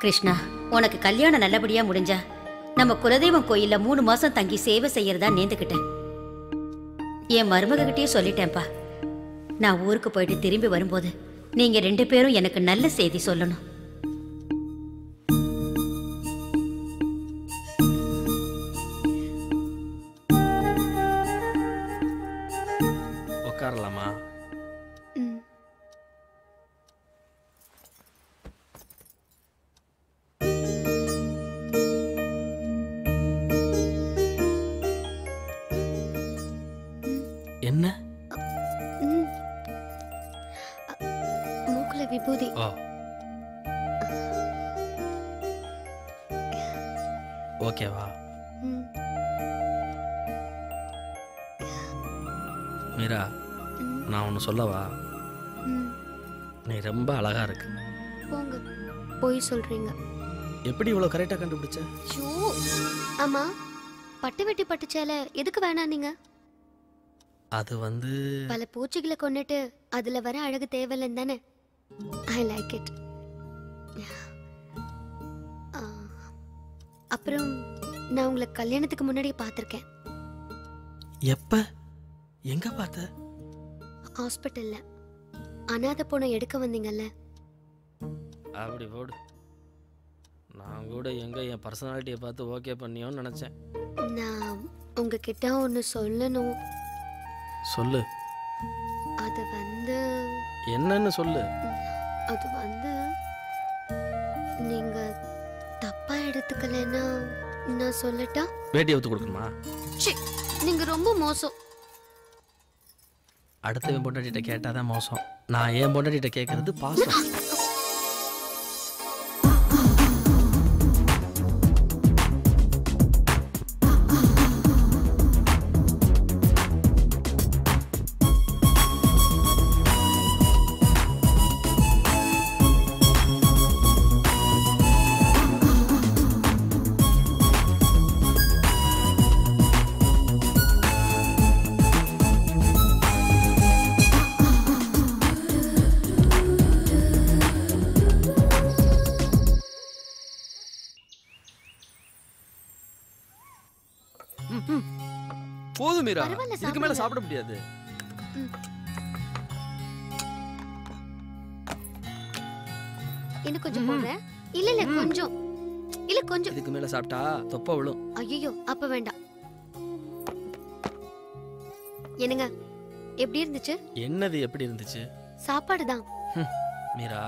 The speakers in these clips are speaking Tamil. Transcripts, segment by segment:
கிருஷ்ணா, உனக்கு கல்யாணம் நல்லபடியா முடிஞ்சா நம்ம குலதெய்வம் கோயில்ல 3 மாசம் தங்கி சேவை செய்யறதா நேர்ந்துக்கிட்டேன். என் மருமகிட்டே சொல்லிட்டேன்ப்பா. நான் ஊருக்கு போயிட்டு திரும்பி வரும்போது நீங்க 2 பேரும் எனக்கு நல்ல செய்தி சொல்லணும். உட்காரலாமா? என்ன மூக்குல விபூதி. ஓகேவா? மீரா, நான் ஒன்று சொல்லவா? நீ ரொம்ப அழகா இருக்கு. போங்க, போய் சொல்றீங்க. எப்படி இவ்வளோ கரெக்டாக கண்டுபிடிச்ச? ஆமா, பட்டு வெட்டி பட்டு சேலை எதுக்கு வேணாம் நீங்க? அது வந்து பல பூச்சிகளை கொன்னுட்டு அதுல வர அழகு தேவையில்லைன்னு தானே? I like it. அப்புறம் நான் உங்களை கல்யாணத்துக்கு முன்னாடி பார்த்திருக்கேன். எப்ப? எங்க பார்த்த? ஹாஸ்பிட்டல்ல அனாதை பொண்ணை எடுக்க வந்தீங்கல்ல. அப்படி போடு. நான் கூட எங்க என் பர்சனாலிட்டியை பார்த்து ஓகே பண்ணியோன்னு நினைச்சேன். நான் உங்ககிட்ட ஒன்று சொல்லணும். சொல்லு. அது வந்து என்னன்னு சொல்லு. அது வந்து நீங்க தப்பா எடுத்துக்கலன்னா நான் சொல்லட்டா? வேட்டி எடுத்து கொடுக்கணுமா? நீங்க ரொம்ப மோசம். அடுத்தவன் பொண்டாட்டிட்ட கேட்டாதான் மோசம். நான் என் பொண்டாட்டிட்ட கேட்கறது பாசம். போதும் மீரா, இதுக்கு மேல சாப்பிட முடியாது. என்ன கொஞ்சம் போடுறேன்? இல்ல இல்ல கொஞ்சம். இல்ல கொஞ்சம். இதுக்கு மேல சாப்பிட்டா தொப்பை விழும். ஐயோ, அப்ப வேண்டாம். என்னங்க, எப்படி இருந்துச்சு? என்னது எப்படி இருந்துச்சு? சாப்பாடு தான். மீரா,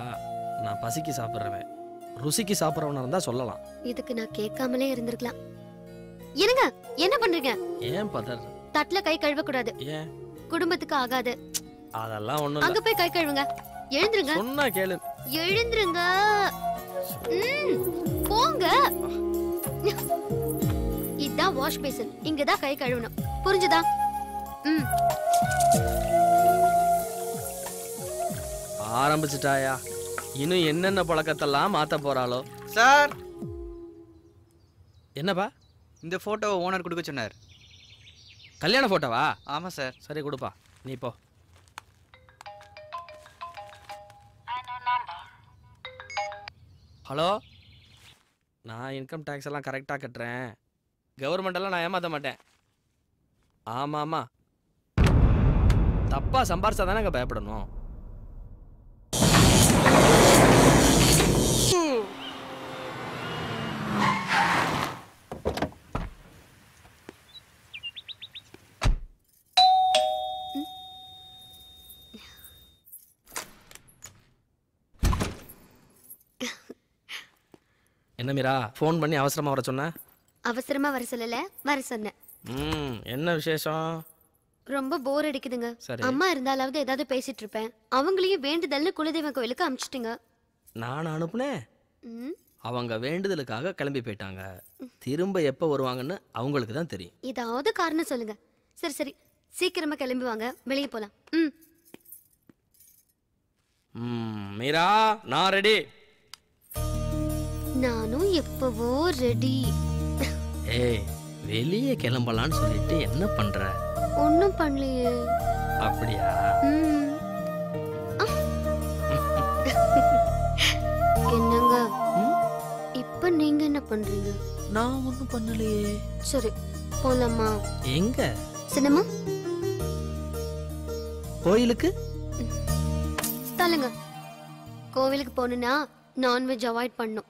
நான் பசிக்கு சாப்பிடுறவன். ருசிக்கு சாப்பிடுறவனா இருந்தா சொல்லலாம். இதுக்கு நான் கேட்காமலே இருந்திருக்கலாம். என்னங்க, என்ன பண்றீங்க? ஏன் பதர்? தட்டுல கை கழுவ கூடாது. ஏன்? குடும்பத்துக்கு ஆகாது. அதெல்லாம் ஒண்ணும் இல்ல. அங்க போய் கை கழுவுங்க. எழுந்திருங்க. சொன்னா கேளு. எழுந்திருங்க. போங்க. இதான் வாஷ் பேசின். இங்க தான் கை கழுவணும். புரிஞ்சுதா? ஆரம்பிச்சிட்டாயா? இன்னும் என்னென்ன பழக்கத்தெல்லாம் மாத்த போறாளோ? சார், என்னப்பா? இந்த போட்டோவை ஓனர் கொடுக்க சொன்னார். கல்யாண போட்டோவா? ஆமாம் சார். சரி கொடுப்பா, நீ போ. ஹலோ, நான் இன்கம் டேக்ஸ் எல்லாம் கரெக்டாக கட்டுறேன். கவர்மெண்டெல்லாம் நான் ஏமாற்ற மாட்டேன். ஆமாம் ஆமாம், தப்பாக சம்பாரிச்சா தானே அங்கே பயப்படணும். என்ன மீரா, ஃபோன் பண்ணி அவசரமா வர சொன்ன? அவசரமா வர சொல்லல, வர சொன்னேன். என்ன விசேஷம்? ரொம்ப போர் அடிக்குதுங்க. அம்மா இருந்தாலாவது ஏதாவது பேசிட்டு இருப்பேன். அவங்களையும் வேண்டுதல்னு குலதெய்வ கோயிலுக்கு அனுப்பிச்சிட்டீங்க. நான் அனுப்புனேன். அவங்க வேண்டுதலுக்காக கிளம்பி போயிட்டாங்க. திரும்ப எப்போ வருவாங்கன்னு அவங்களுக்கு தான் தெரியும். ஏதாவது காரணம் சொல்லுங்க. சரி சரி, சீக்கிரமா கிளம்பி வாங்க, வெளியே போலாம். மீரா, நான் ரெடி. நானும் எப்பவோ ரெடி. ஏய், வெளியே கிளம்பலான்னு சொல்லிட்டு என்ன பண்ற? ஒன்னும் பண்ணலையே. அப்படியா? என்னங்க, இப்ப நீங்க என்ன பண்றீங்க? நான் ஒண்ணும் பண்ணலையே. சரி போலாமா? எங்க? சினிமா? கோயிலுக்கு? தள்ளுங்க. கோவிலுக்கு போகணும்னா நான்வெஜ் அவாய்ட் பண்ணும்.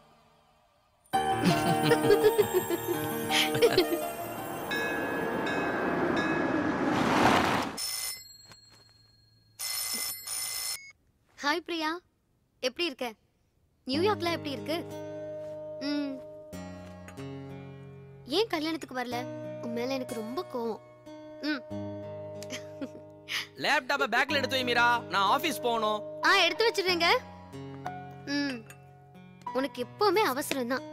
ஹாய் பிரியா, எப்படி இருக்க? நியூயார்க்ல எப்படி இருக்கு? ஏன் கல்யாணத்துக்கு வரல? உன் மேல எனக்கு ரொம்ப கோவம். லேப்டாப்பை பேக்ல எடுத்து வை மீரா, நான் ஆபீஸ் போகணும். எடுத்து வச்சிடுறேங்க. உனக்கு எப்பவுமே அவசரம் தான்.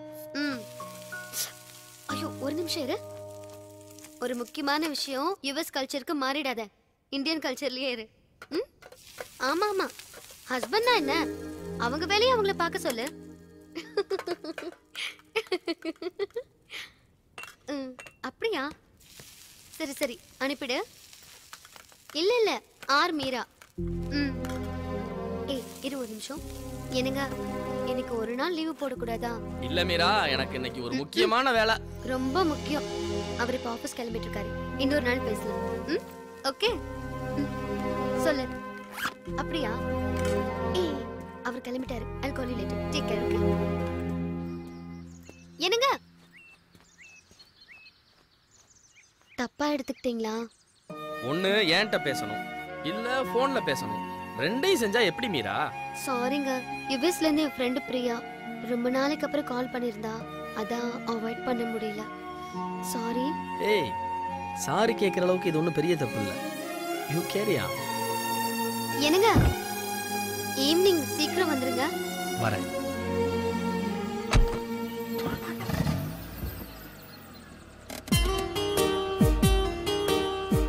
ஐயோ ஒரு நிமிஷம் இரு. ஒரு முக்கியமான விஷயம், யுஎஸ் கல்ச்சருக்கு மாறிடாத, இந்தியன் கல்ச்சர்லயே இரு. ஆமா ஆமா, ஹஸ்பண்ட்னா என்ன, அவங்க வேலையை அவங்கள பார்க்க சொல்லு. அப்படியா? சரி சரி அனுப்பிடு. இல்ல இல்ல ஆர் மீரா. இரு ஒரு நிமிஷம். என்னங்க எனக்கு ஒரு நாள் லீவு போடக்கூடாதா? இல்ல மீரா, எனக்கு இன்னைக்கு ஒரு முக்கியமான வேலை. ரொம்ப முக்கியம். அவர் இப்ப ஆபீஸ் கிளம்பிட்டு இருக்காரு, இன்னொரு நாள் பேசலாம். ஓகே சொல்லு. அப்படியா? அவர் கிளம்பிட்டாரு. I'll call you later. Take care. Okay? என்னங்க தப்பா எடுத்துக்கிட்டீங்களா? ஒண்ணு ஏன்ட்ட பேசணும், இல்ல போன்ல பேசணும். ரெண்டையும் செஞ்சா எப்படி மீரா? சாரிங்க, யுஎஸ்ல இருந்து என் ஃப்ரெண்ட் பிரியா ரொம்ப நாளைக்கு அப்புறம் கால் பண்ணிருந்தா, அதான் அவாய்ட் பண்ண முடியல. சாரி. ஏய், சாரி கேக்குற அளவுக்கு இது ஒண்ணும் பெரிய தப்பு இல்ல. யூ கேரியா? என்னங்க ஈவினிங் சீக்கிரம் வந்துருங்க. வரேன்.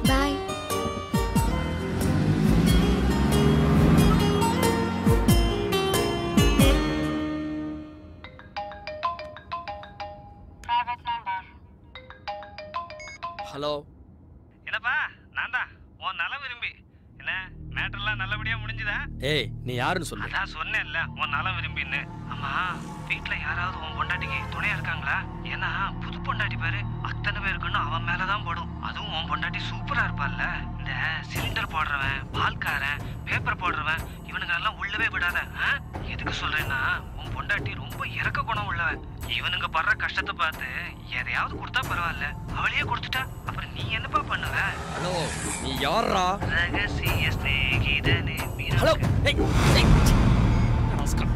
பாய். ஹலோ. என்னப்பா, நான் தான் உன் நல விரும்பி. என்ன மேட்டர்லாம் நல்லபடியா முடிஞ்சுதா? ஏய், நீ யாருன்னு சொல்லு. அதான் சொன்னேன்ல உன் நல விரும்பின்னு. ஆமா, வீட்டுல யாராவது உன் பொண்டாட்டிக்கு துணையா இருக்காங்களா? ஏன்னா புது பொண்டாட்டி பேரு அத்தனை பேருக்குன்னு அவன் மேலதான் படும். அதுவும் உன் பொண்டாட்டி சூப்பரா இருப்பாள்ல. இந்த சிலிண்டர் போடுறவன், பால்காரன், பேப்பர் போடுறவன், இவனுங்க எல்லாம் உள்ளவே விடாத. எதுக்கு சொல்றேன்னா, உன் பொண்டாட்டி ரொம்ப இறக்க குணம் உள்ளவன். இவனுங்க படுற கஷ்டத்தை பார்த்து எதையாவது கொடுத்தா பரவாயில்ல, அவளையே கொடுத்துட்டா அப்புறம் நீ என்னப்பா பண்ணுவ? ஹலோ, நீ யாரா? ரகசிய ஸ்நேகிதனே. ஹலோ. ஏய் ஏய், நமஸ்காரம்.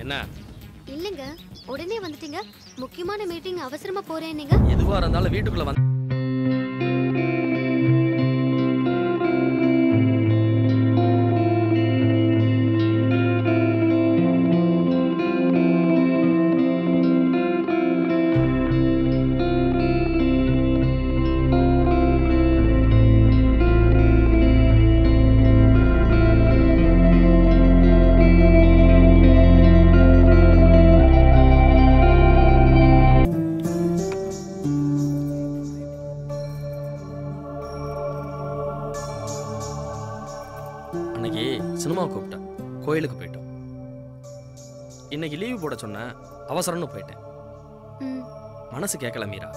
என்ன? இல்லங்க, உடனே வந்துட்டீங்க. முக்கியமான மீட்டிங், அவசரமா போறேன். நீங்க எதுவா இருந்தாலும் வீட்டுக்குள்ள வந்து சினிமா கூப்பிட்டேன், கோயிலுக்கு போயிட்டோம். இன்னைக்கு லீவு போட சொன்ன, அவசரம்னு போயிட்டேன். மனசு கேட்கல மீரா.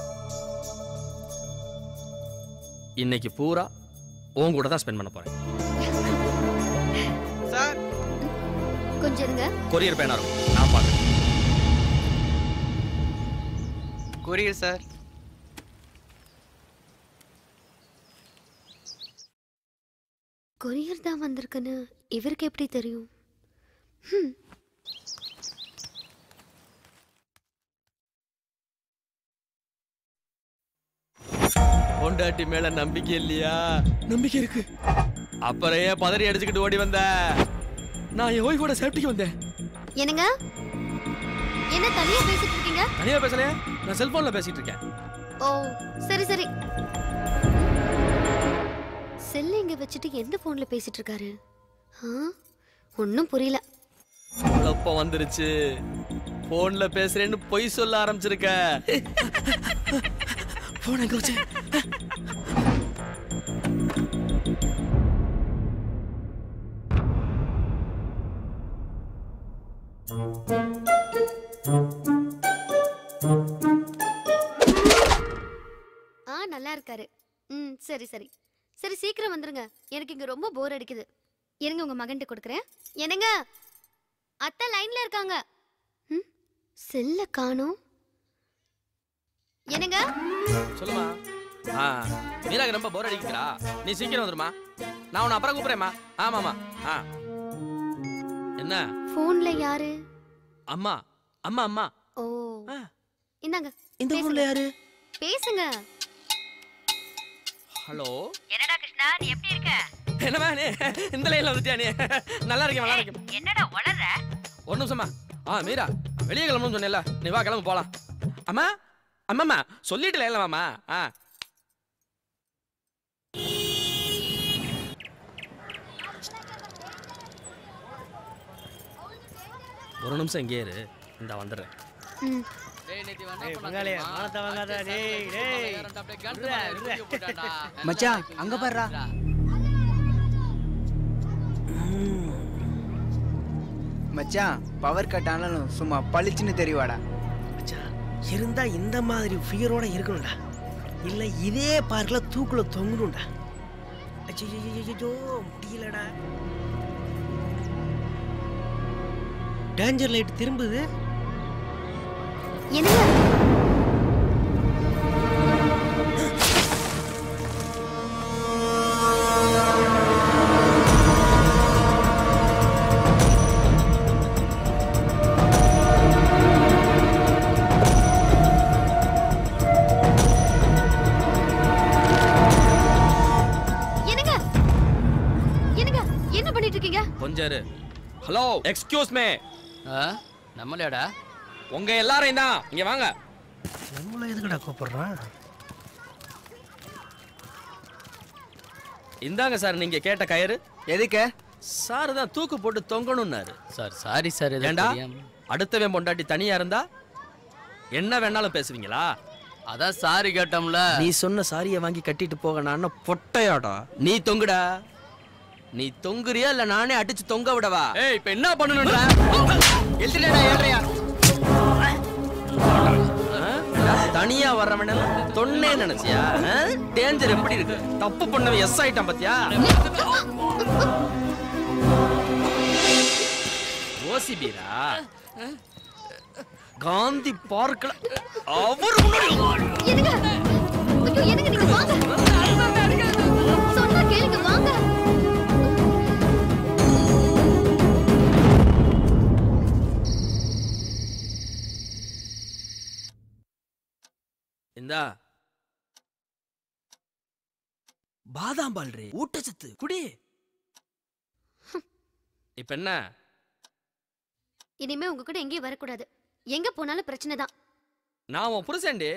இன்னைக்கு பூரா உன் கூட தான் ஸ்பெண்ட் பண்ண போறேன். சார் கொஞ்சம் இருங்க. கொரியர் பேனா இருக்கும், நான் பார்க்குறேன். Courier sir. கொரியர் தான் வந்திருக்குன்னு இவருக்கு எப்படி தெரியும்? பொண்டாட்டி மேல நம்பிக்கை இல்லையா? நம்பிக்கை இருக்கு. அப்புறம் ஏன் பதறி அடிச்சுக்கிட்டு ஓடி வந்த? நான் என் ஒய்ஃபோட சேஃப்டிக்கு வந்தேன். என்னங்க, என்ன தனியா பேசிட்டு இருக்கீங்க? தனியா பேசலையே, நான் செல்போன்ல பேசிட்டு இருக்கேன். ஓ சரி சரி. செல்ல இங்க வச்சுட்டு எந்த போன்ல பேசிட்டு இருக்காரு? ஒன்னும் புரியல. குழப்பம் வந்துருச்சு. போன்ல பேசுறேன்னு பொய் சொல்ல ஆரம்பிச்சிருக்க. போன் எங்க வச்சு? நல்லா இருக்காரு. சரி சரி சரி, சீக்கிரம் வந்துருங்க. எனக்கு இங்க ரொம்ப போர் அடிக்குது. இருங்க, உங்க மகன்கிட்ட கொடுக்குறேன். என்னங்க, அத்தை லைன்ல இருக்காங்க. செல்ல காணோம். என்னங்க? சொல்லுமா. மீராக்கு ரொம்ப போர் அடிக்கிறா. நீ சீக்கிரம் வந்துருமா. நான் உன்னை அப்புறம் கூப்பிடுறேம்மா. ஆமாமா. என்ன போன்ல யாரு? அம்மா. அம்மா அம்மா. ஓ, இந்தாங்க. இந்த போன்ல யாரு? பேசுங்க. ஹலோ. என்னடா கிருஷ்ணா, நீ எப்படி இருக்க? என்னமா நீ இந்த லைன்ல வந்துட்டியா நீ? நல்லா இருக்கேன், நல்லா இருக்கேன். என்னடா வளர்ற? ஒரு நிமிஷமா. மீரா வெளியே கிளம்பணும்னு சொன்னேன்ல, நீ வா கிளம்பு போலாம். அம்மா அம்மாம்மா சொல்லிட்டு இல்ல மாமா. ஒரு நிமிஷம் இங்கே இரு, இந்த வந்துடுறேன். மச்சான் அங்க பாருடா. மச்சான் பவர் கட் ஆனாலும் சும்மா பளிச்சுன்னு தெரிவாடா. மச்சான் இருந்தா இந்த மாதிரி ஃபியரோட இருக்கணும்டா, இல்ல இதே பார்க்ல தூக்குல தொங்கணும்டா. ஐயோ முடியலடா. டேஞ்சர் லைட் திரும்புது. என்னங்க? என்ன பண்ணிட்டு இருக்கீங்க? கொஞ்சம் இரு. Hello, excuse me. நம்மளேடா உங்க எல்லாரையும் தான். இங்க வாங்க. நம்மள எதுக்குடா கூப்பிடுறான்? இந்தாங்க சார் நீங்க கேட்ட கயிறு. எதுக்கு? சார் தான் தூக்கு போட்டு தொங்கணும்னாரு. சார். Sorry sir. ஏண்டா அடுத்தவன் பொண்டாட்டி தனியா இருந்தா என்ன வேணாலும் பேசுவீங்களா? அதான் சாரி கேட்டோம்ல. நீ சொன்ன சாரியை வாங்கி கட்டிட்டு போக நான் பொட்டையாடா. நீ தொங்குடா. நீ தொங்குறியா இல்ல நானே அடிச்சு தொங்க விடவா? ஏய் இப்ப என்ன பண்ணணும்டா? எழுதிடா ஏழ்றையா. தனியா வர்றவன தொன்னே நினைச்சியா? டேஞ்சர் எப்படி இருக்கு? தப்பு பண்ணவன் எஸ் ஆயிட்டான் பாத்தியா? ஓசிபீரா காந்தி பார்க்ல அவர் முன்னாடி. என்னங்க? ஐயோ என்னங்க, நீங்க வாங்க. சொன்னா கேளுங்க, வாங்க. இந்தா பாதாம் பால் ரே, ஊட்டச்சத்து குடி. இப்ப என்ன? இனிமே உங்க கூட எங்கேயும் வரக்கூடாது. எங்க போனாலும் பிரச்சனை தான். நான் உன் புருஷன்டி,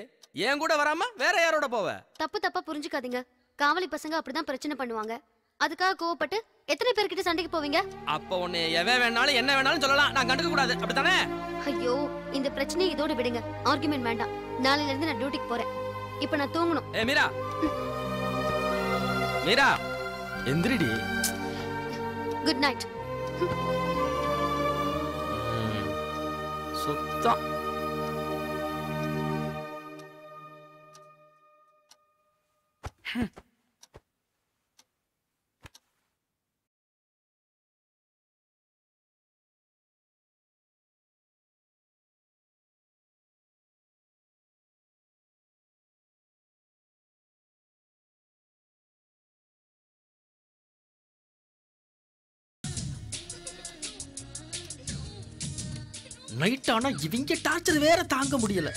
என் கூட வராம வேற யாரோட போவ? தப்பு தப்பா புரிஞ்சுக்காதீங்க. காவலி பசங்க அப்படிதான் பிரச்சனை பண்ணுவாங்க. அதுக்காக கோவப்பட்டு எத்தனை பேர்கிட்ட சண்டைக்கு போவீங்க? அப்ப உன்னை எவன் வேணாலும் என்ன வேணாலும் சொல்லலாம், நான் கண்டுக்க கூடாது, அப்படித்தானே? ஐயோ, இந்த பிரச்சனையை இதோட விடுங்க. ஆர்குமெண்ட் வேண்டாம். நாளையில இருந்து நான் டியூட்டிக்கு போறேன். இப்ப நான் தூங்கணும். ஏ மீரா, மீரா எந்திரிடி. Good night. சுத்தம். நைட் ஆனா இவங்க டார்ச்சர் வேற தாங்க முடியல.